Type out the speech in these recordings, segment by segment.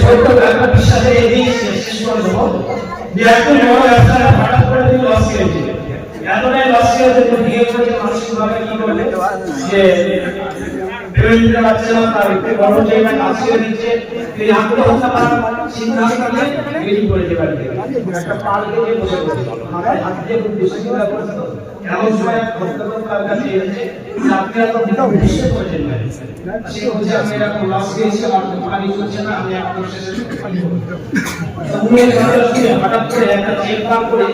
ছোট্ট একটা বিশ্বাসে এই শেষ করে দেবো যে একটু বড় ব্যবসা হঠাৎ করে তুমি লস খেয়েছে, এতটাই লস খেয়েছে যে বিয়ে করেছে মানসিকভাবে কি করবে যে ভেবে নিতে পারছে না, তার একটু বড় জায়গায় কাজ ছেড়ে দিচ্ছে, তিনি আত্মহত্যা করার সিদ্ধান্ত নিয়ে বেরিয়ে পড়েছে বাড়ি থেকে, একটা পার্কে গিয়ে বসে পড়েছে, মাথায় হাত দিয়ে খুব বেশি চিন্তা করছে। এমন সময় ভদ্রলোক তার কাছে এসেছে যে আপনি এত বিশ্বাস করেছেন না, সে বলছে আমি এরকম লস খেয়েছি, আমার দোকানি চলছে না, আমি একদম শেষে হঠাৎ করে একটা চেক বার করে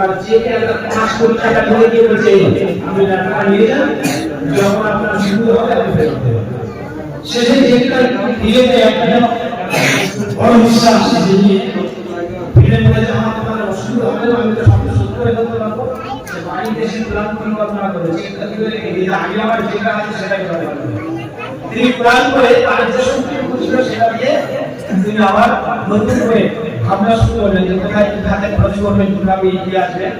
আর চেকে একটা 5 কোটি টাকা নিয়ে গিয়ে বলছে আপনি টাকা নিয়ে যান, যখন আপনার শুরু হবে আপনি ফেরত দেবেন। শেষে চেকটা দিয়ে একটা বড় বিশ্বাস যে ফিরে বলেছে আমার তোমার অসুবিধা হবে না, আমি তো সব সত্য করে ফেলতে পারবো, বাড়িতে এসে প্ল্যান পরিকল্পনা করে চেকটা দিয়ে রেখে আগে আমার যেটা আছে সেটাই করে তিনি প্ল্যান করে তার যে সম্পত্তি ছিল সেটা দিয়ে তিনি আবার নতুন করে ভাবনা শুরু করলেন যে কোথায় কি খাতে খরচ করবেন, কিভাবে এগিয়ে আসবেন।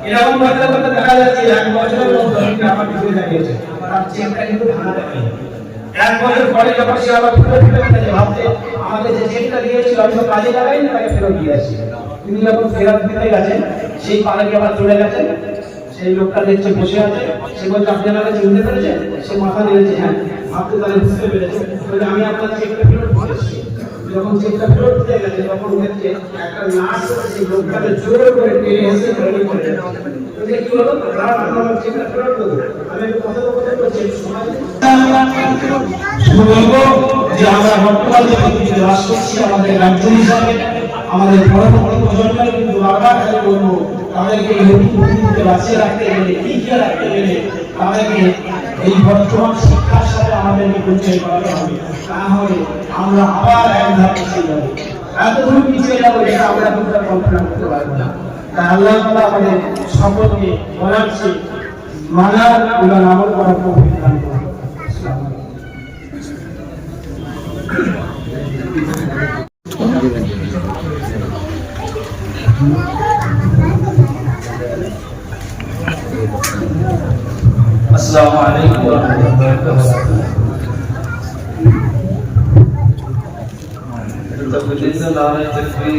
এরকম করতে করতে দেখা যাচ্ছে 1 বছরের মধ্যে তিনি আমার বিক্রি দেখিয়েছে, তার চেকটা কিন্তু ভাঙা যাবে। 1 বছর পরে যখন সে আবার ফেরত ভাবছে আমাকে যে চেকটা দিয়েছিল আমি তো কাজে লাগাই না, তাকে ফেরত দিয়ে আসি। তিনি যখন ফেরত দিতে গেছেন সেই পাড়াকে আবার চলে গেছেন, সেই লোকটা দেখছে বসে আছে, সে বলছে আপনি আমাকে চিনতে পেরেছেন? সে মাথা দিয়েছে হ্যাঁ, আপনি তাহলে বুঝতে পেরেছেন, বলে আমি আপনার চেকটা ফেরত দিয়েছি। যখন চেকটা ফেরত দিয়ে গেছে তখন দেখছে একটা নার্স সেই লোকটাকে জোর করে টেনে এসে রেডি করে দেয়। কি হলো আমার চেকটা ফেরত দেবো, আমি একটু কথা বলতে বলছি বলবো যে আমরা বর্তমান যে বাস করছি আমাদের রাজ্য হিসাবে আমাদের পরবর্তী প্রজন্মের কিন্তু বারবার খালি বলবো তাদেরকে এই নতুন বাঁচিয়ে রাখতে গেলে টিকিয়ে রাখতে গেলে তাদেরকে এই বর্তমান শিক্ষার সাথে আমাদেরকে পরিচয় করাতে হবে, না হলে আমরা আবার এক ধাপ পিছিয়ে যাবো, এত দূর পিছিয়ে যাবো যেটা আমরা কিন্তু কল্পনা করতে পারবো না। তাই আল্লাহ তাআলা আমাদের সকলকে বলাচ্ছি মানার এবং আমল করার তৌফিক দান করুন। अस्सलामु अलैकुम व रहमतुल्लाहि व बरकातुहू। तकबीर नारे तकबीर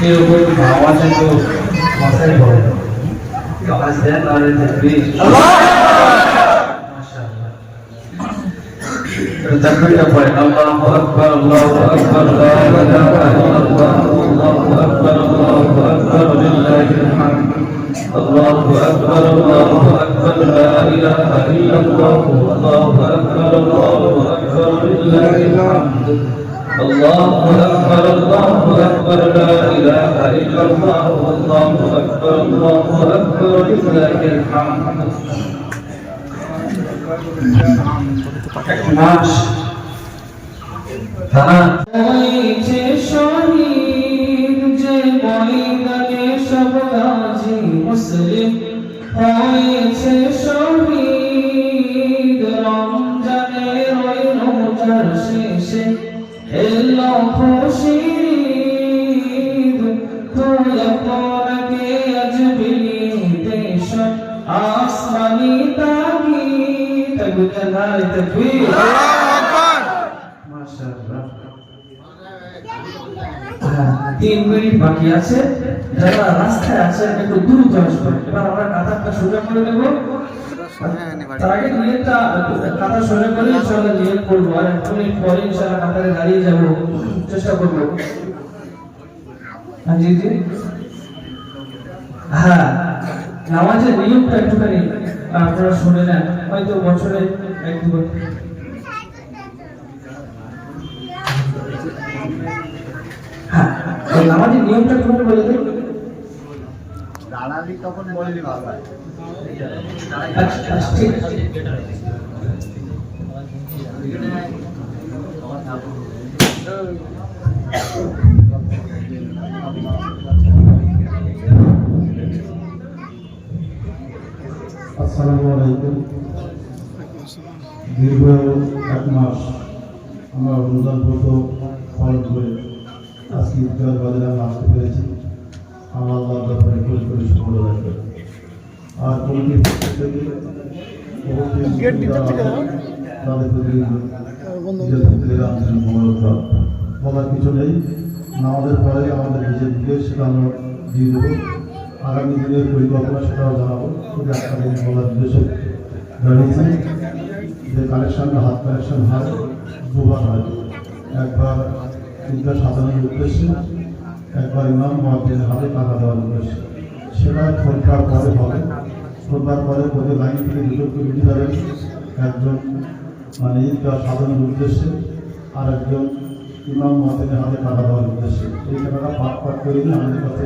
ये ऊपर आवाज है जो मसाई बोल तो आज है नारे तकबीर تكبير الله أكبر الله أكبر لا إله إلا الله الله أكبر الله أكبر لله الحمد الله أكبر الله أكبر لا إله إلا الله الله أكبر الله أكبر لله الحمد الله أكبر الله أكبر لا إله إلا الله الله أكبر الله أكبر لله الحمد মাস হয়েছে শহীদ যে ময়দানে সব গাজী মুসলিম হয়েছে শহীদ রমজানের ওই রোজার শেষে এলো খুশিদ তুই আপনাকে আজ বিদেশ আসমানি তাগি تكبير نار تكبير মাশাআল্লাহ। 3 মিনিট বাকি আছে, যারা রাস্তায় আছেন একটু দ্রুত আসবেন। এবার আমরা কাতারটা সোজা করে নেব, তার আগে নিয়তটা কাতার সোজা করে ইনশাআল্লাহ নিয়ত করব, আর 1 মিনিট পরে ইনশাআল্লাহ কাতারে দাঁড়িয়ে যাব, চেষ্টা করব। হ্যাঁ জি জি হ্যাঁ, নামাজের নিয়মটা একটুখানি আপনারা শুনে নেন, হয়তো বছরে 1-2 বার। হ্যাঁ, নামাজের নিয়মটা কিভাবে বলে দেন? দাঁড়ালি তখন বললি ভালো হয়। আচ্ছা ঠিক আছে। আসসালামু আলাইকুম। দীর্ঘ 1 মাস আমরা রমজান ব্রত পালন করে আজকে ইফতার বাজারে আমরা আসতে পেরেছি। আমরা আল্লাহর দরবারে কোটি কোটি শুকর আদায় করি। আর কমিটির পক্ষ থেকে তাদের প্রতি বলার কিছু নেই। আমাদের পরে আমাদের বিজেপিকে সেটা আমরা দিয়ে দেবো। আগামী দিনের পরিকল্পনা সেটাও জানাবো। একটা জিনিস বলার উদ্দেশ্য জানিয়েছি যে কালেকশনটা হাত কালেকশন হয় দুবার হয়, একবার ঈদগাহ সাজানোর উদ্দেশ্যে, একবার ইমাম মুয়াজ্জিনের হাতে টাকা দেওয়ার উদ্দেশ্যে। সেটা খোলবার পরে হবে। খোলবার পরে প্রতি লাইন থেকে দুটো কমিটি যাবেন, একজন মানে ঈদগাহ সাজানোর উদ্দেশ্যে আর একজন ইমাম মুয়াজ্জিনের হাতে টাকা দেওয়ার উদ্দেশ্যে। এই টাকাটা পাঠ করে নিয়ে আমাদের কাছে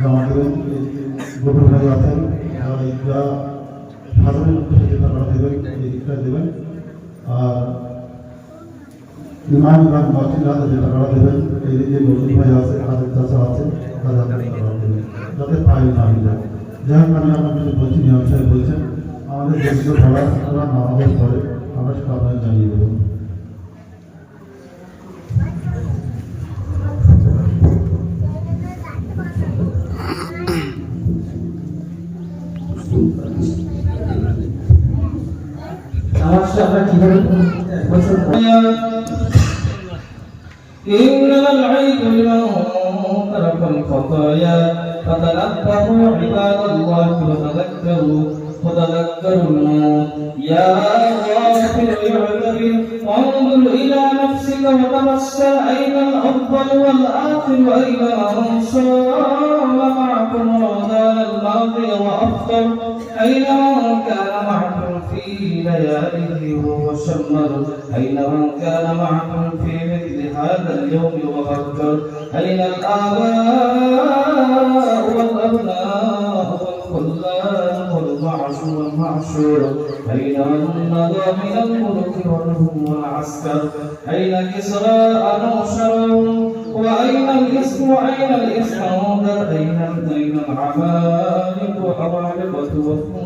জমা দেবেন। গভীর ভাই আছেন যারা ঈদগাহ সাধারণ উদ্দেশ্যে যে টাকাটা দেবেন এই দিকটা দেবেন। আর ইমাম ইমাম মুয়াজ্জিনের হাতে যে টাকাটা দেবেন এই দিকে নজরুল ভাই আছে, কাদের চাচা আছে, তাদের হাতে টাকাটা দেবেন যাতে পাই না হয়ে যায়। যাই হোক, আমি আমার কিছু বলছি, নিয়ম সাহেব বলছেন আমাদের যেগুলো বলার আপনারা নামাজের পরে আমরা সেটা আপনাদের জানিয়ে দেবো। إنما العيد لمن ترك الخطايا فتنبهوا عباد الله وتذكروا الموت. يا غافل اعتبر وانظر إلى نفسك وتبصر أين الأول والآخر وأين من صار معكم رمضان الماضي وأفطر، أين من كان معكم في لياليه وشمر، أين من كان معكم في مثل هذا اليوم وفكر، أين الآباء والأبناء والخلان والمعشور، أين من مضى من الملك والهم والعسكر، أين كسرى أنوشر، وأين الاسم وأين الإسكندر، أين العمالقة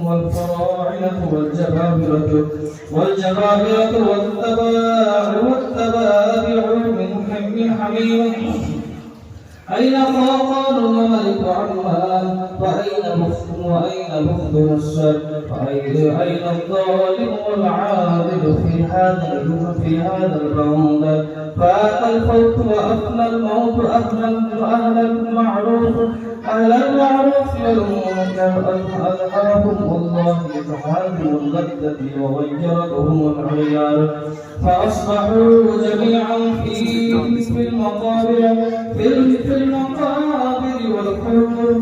والفراعنة والجبابرة والتبابع من حميم، أين قاقار وملك عمان، وأين بخت الشر، أين الظالم والعادل في هذا البند، فات الفوت وأفنى الموت أهل المعروف والمنكر ألهاهم الله تحاكم اللذة وغيرتهم العيار، فأصبحوا جميعا في المقابر والقبور،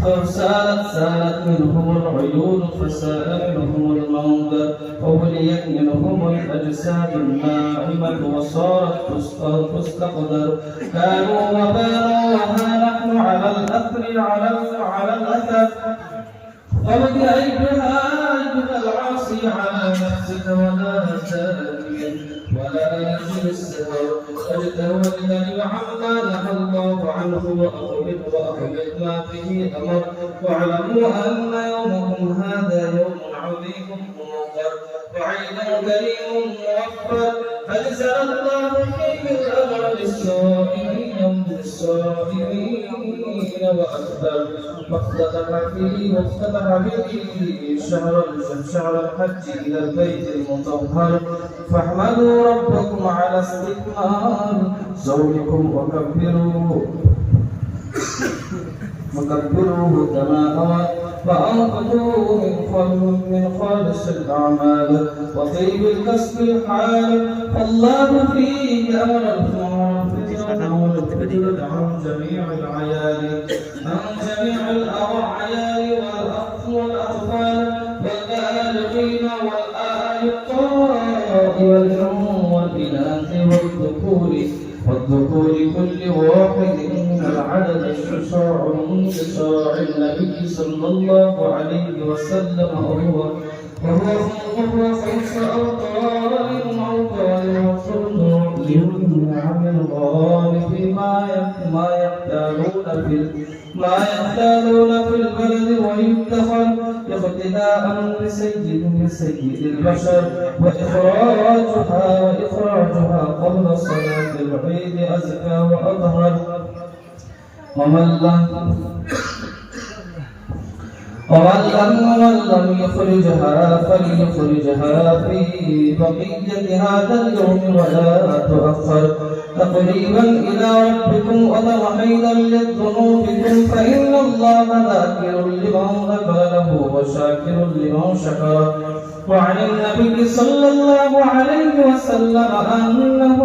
فسالت منهم العيون فسال منهم المنظر، ووليت منهم الأجساد الناعمة وصارت تستقدر، كانوا وبانوا وها نحن على الأثر وبأيدها العاصي على نفسك ولا تاكل ولا يجل السهر، فاجتهد عما نهى الله عنه وأخبر ما به أمر، واعلموا أن يومكم هذا يوم عظيم ممطر وعيد كريم موفر، أنزل الله فيه الأمر للصائمين وأكثر، وافتتح به شهر الحج إلى البيت المطهر، فاحمدوا ربكم على استكمال زوجكم وكبروه كما أمر، وأنفقوا من خالص الأعمال وطيب الكسب الحال، فالله فيه أمر المعروف عن جميع الأعيان والأطفال والبالغين والآل الطاء والإناث والذكور كل واحد من العدد شعاع النبي صلى الله عليه وسلم، وهو خمس أوطار من عمل الغالب ما يحتالون في البلد ويدخل اقتداء بسيد البشر، وإخراجها قبل صلاة العيد أزكى وأظهر، ومن لم يخرجها فليخرجها في بقية هذا اليوم ولا تؤخر تقريبا إلى ربكم وتوحيدا لذنوبكم فإن الله ذاكر لمن ذكر له وشاكر لمن شكر. وعن النبي صلى الله عليه وسلم أنه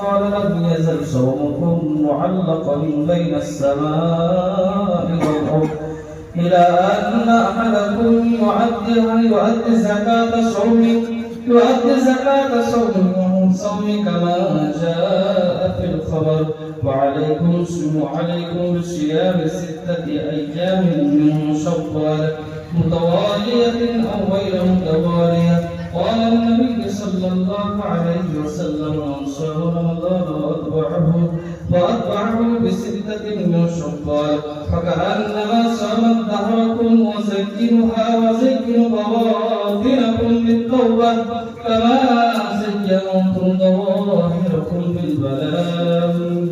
قال لم يزل صومكم معلقا بين السماء والأرض إلى أن أحدكم يؤدي زكاة صوم كما جاء في الخبر. وعليكم بصيام 6 أيام من شوال متوالية أو غير متوالية. قال النبي صلى الله عليه وسلم من صام رمضان وأتبعه ب6 من شوال فكأنما صام دهركم وزينها وزين بواطنكم بالتوبة كما زينتم ظواهركم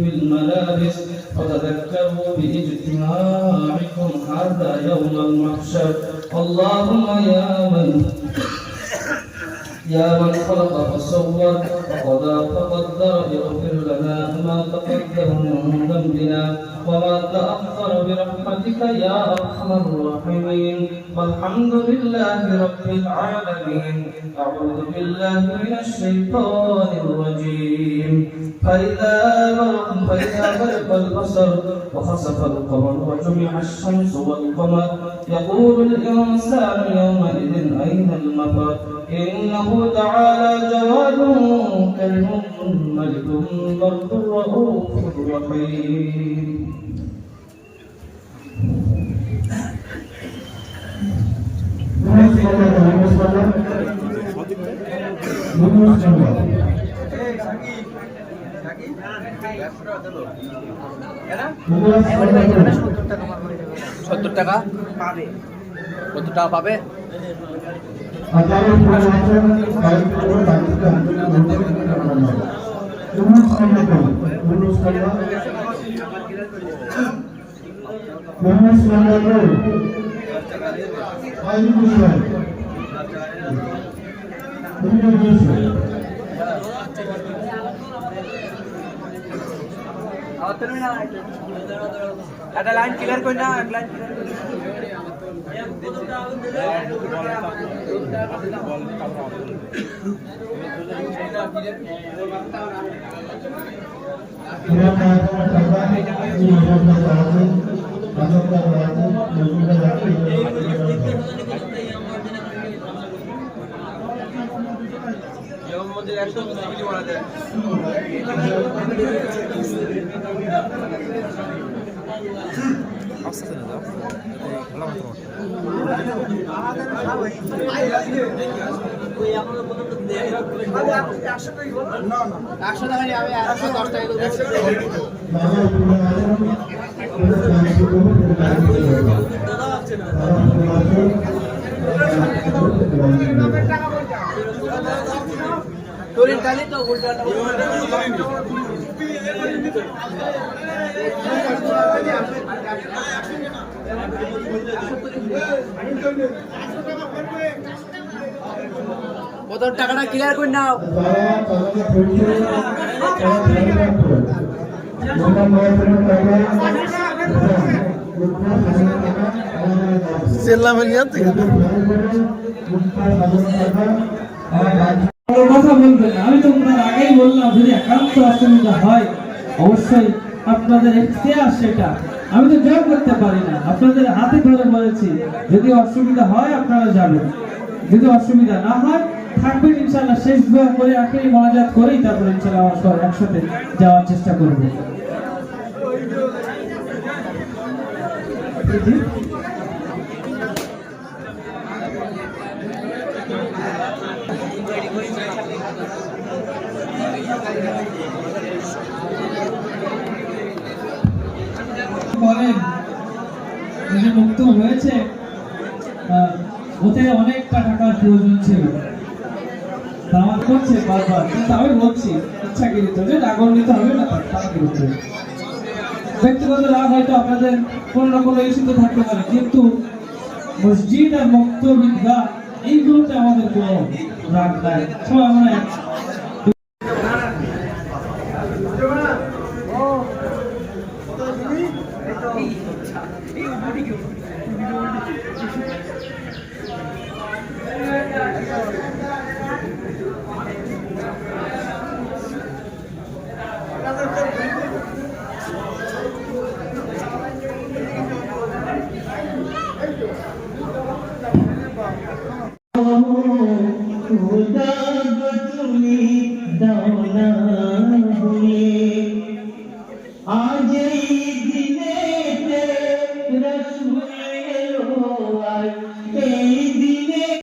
بالملابس وتذكروا باجتماعكم هذا يوم المحشر. اللهم يا من خلق فصور وقضى فقدر اغفر لنا ما تقدم من ذنبنا وما تأخر برحمتك يا أرحم الراحمين. والحمد لله رب العالمين. أعوذ بالله من الشيطان الرجيم. فإذا برق البصر وخسف القمر وجمع الشمس والقمر يقول الإنسان يومئذ أين المفر. إنه تعالى جواد كريم ملك برد رؤوف رحيم. সত্তর টাকা পাবে, কত টাকা পাবে? একটা লাইন ক্লিয়ার করি না, এক লাইন কত টাকাটা ক্লিয়ার করে নাও। কথা বলবেন, আমি তো আগেই বললাম যদি একান্ত অসুবিধা হয় অবশ্যই আপনাদের এখতিয়ার সেটা, আমি তো জয় করতে পারি না, আপনাদের হাতে ধরে বলেছি যদি অসুবিধা হয় আপনারা যাবেন, যদি অসুবিধা না হয় থাকবেন ইনশাআল্লাহ। শেষ দোয়া করে আখেরি মোনাজাত করেই তারপর ইনশাআল্লাহ আমরা সবাই একসাথে যাওয়ার চেষ্টা করব। বলেন যে মুক্ত হয়েছে, ওতে অনেকটা টাকার প্রয়োজন ছিল, আমার করছে বারবার, কিন্তু আমি বলছি ইচ্ছাকৃত যে রাগান্বিত হবে না, তার বিরুদ্ধে ব্যক্তিগত রাগ হয়তো আপনাদের কোনো না কোনো ইস্যুতে থাকতে পারে, কিন্তু মসজিদ আর মক্তব ঈদগাহ এইগুলোতে আমাদের কোনো রাগ নাই। সবাই আমরা खुदा तुमी दाना